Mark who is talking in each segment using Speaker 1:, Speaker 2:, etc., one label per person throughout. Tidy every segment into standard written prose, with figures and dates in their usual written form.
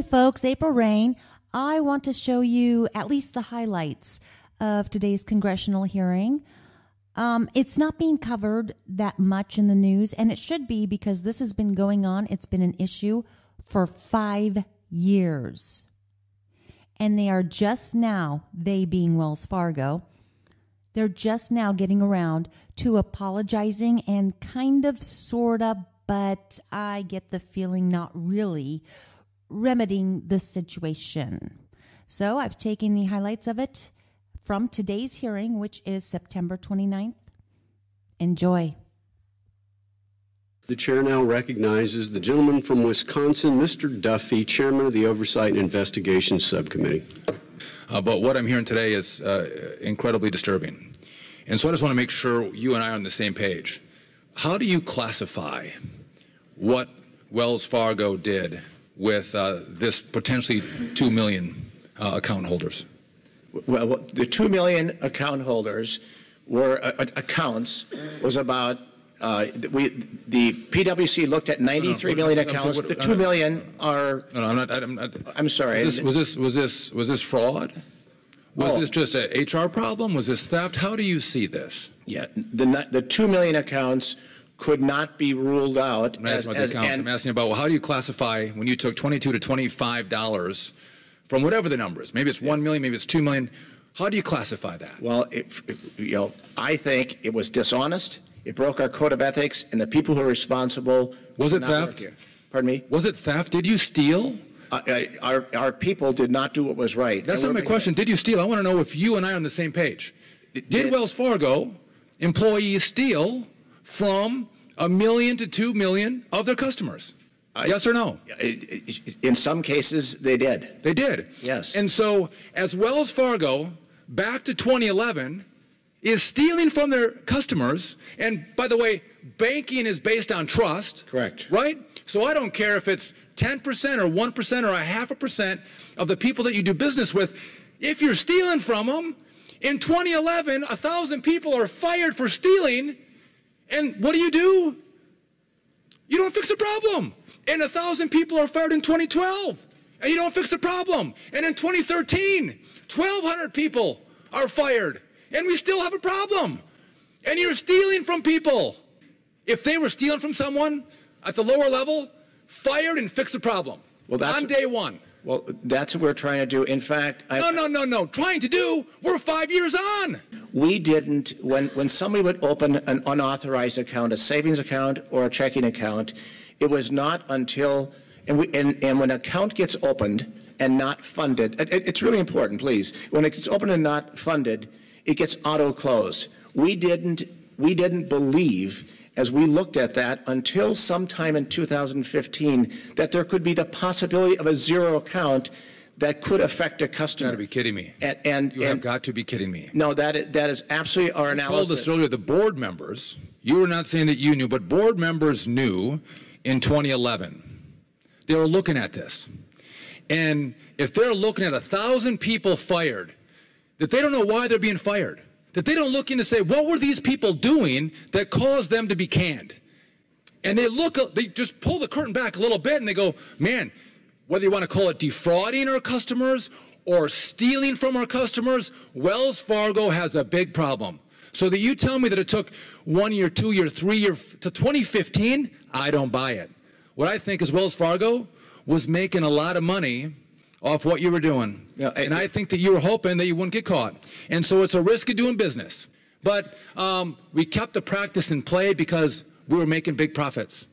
Speaker 1: Hey folks, April Reigne. I want to show you at least the highlights of today's congressional hearing. It's not being covered that much in the news, and it should be because this has been going on. It's been an issue for 5 years. And they are just now, they being Wells Fargo, they're just now getting around to apologizing and kind of, sort of, but I get the feeling not really remedying the situation. So I've taken the highlights of it from today's hearing, which is September 29th. Enjoy.
Speaker 2: The chair now recognizes the gentleman from Wisconsin, Mr. Duffy, chairman of the Oversight and Investigations Subcommittee.
Speaker 3: But what I'm hearing today is incredibly disturbing. And so I just want to make sure you and I are on the same page. How do you classify what Wells Fargo did with this potentially 2 million account holders?
Speaker 4: Well, the 2 million account holders were accounts was about the PwC looked at 93 million accounts. The 2 million are.
Speaker 3: No, I'm not.
Speaker 4: I'm sorry.
Speaker 3: Was this fraud? Was this just an HR problem? Was this theft? How do you see this?
Speaker 4: Yeah, the 2 million accounts could not be ruled out.
Speaker 3: I'm asking about the accounts. I'm asking about, well, how do you classify when you took $22 to $25 from whatever the number is? Maybe it's 1 million, maybe it's 2 million. How do you classify that?
Speaker 4: Well, I think it was dishonest. It broke our code of ethics, and the people who are responsible.
Speaker 3: Was it theft?
Speaker 4: Pardon me?
Speaker 3: Was it theft? Did you steal?
Speaker 4: Our people did not do what was right.
Speaker 3: That's not my question. Did you steal? I want to know if you and I are on the same page. Did Wells Fargo employees steal from 1 million to 2 million of their customers? Yes or no?
Speaker 4: In some cases, they did.
Speaker 3: They did?
Speaker 4: Yes.
Speaker 3: And so, as Wells Fargo, back to 2011, is stealing from their customers, and by the way, banking is based on trust.
Speaker 4: Correct.
Speaker 3: Right? So I don't care if it's 10% or 1% or 0.5% of the people that you do business with. If you're stealing from them, in 2011, 1,000 people are fired for stealing, and what do? You don't fix the problem. And 1,000 people are fired in 2012, and you don't fix the problem. And in 2013, 1,200 people are fired, and we still have a problem. And you're stealing from people. If they were stealing from someone at the lower level, fired and fix the problem. Well, that's on day one.
Speaker 4: Well, that's what we're trying to do. In fact,
Speaker 3: No. Trying to do? We're 5 years on.
Speaker 4: We didn't. When somebody would open an unauthorized account, a savings account or a checking account, it was not until and when an account gets opened and not funded, it's really important, please. When it gets opened and not funded, it gets auto-closed. We didn't believe, as we looked at that, until sometime in 2015, that there could be the possibility of a zero account that could affect a customer.
Speaker 3: You've got to be kidding me. You have got to be kidding me.
Speaker 4: No, that is absolutely our analysis.
Speaker 3: You told us earlier the board members, you were not saying that you knew, but board members knew in 2011. They were looking at this. And if they're looking at 1,000 people fired, that they don't know why they're being fired, that they don't look in to say, what were these people doing that caused them to be canned? And they just pull the curtain back a little bit and they go, man, whether you want to call it defrauding our customers or stealing from our customers, Wells Fargo has a big problem. So that you tell me that it took 1 year, 2 year, 3 year to 2015, I don't buy it. What I think is Wells Fargo was making a lot of money off what you were doing. Yeah, and I think that you were hoping that you wouldn't get caught. And so it's a risk of doing business. But we kept the practice in play because we were making big profits.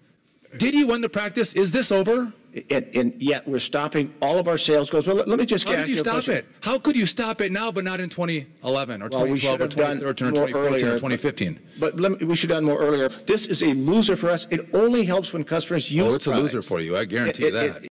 Speaker 3: Did you win the practice? Is this over?
Speaker 4: And yet we're stopping all of our sales goals. Well, let me just get
Speaker 3: How did you stop it? How could you stop it now but not in 2011 or 2012 or 2013 or 2014 or 2015?
Speaker 4: But we should have done more earlier. This is a loser for us. It only helps when customers use
Speaker 3: it's a loser for you. I guarantee you that.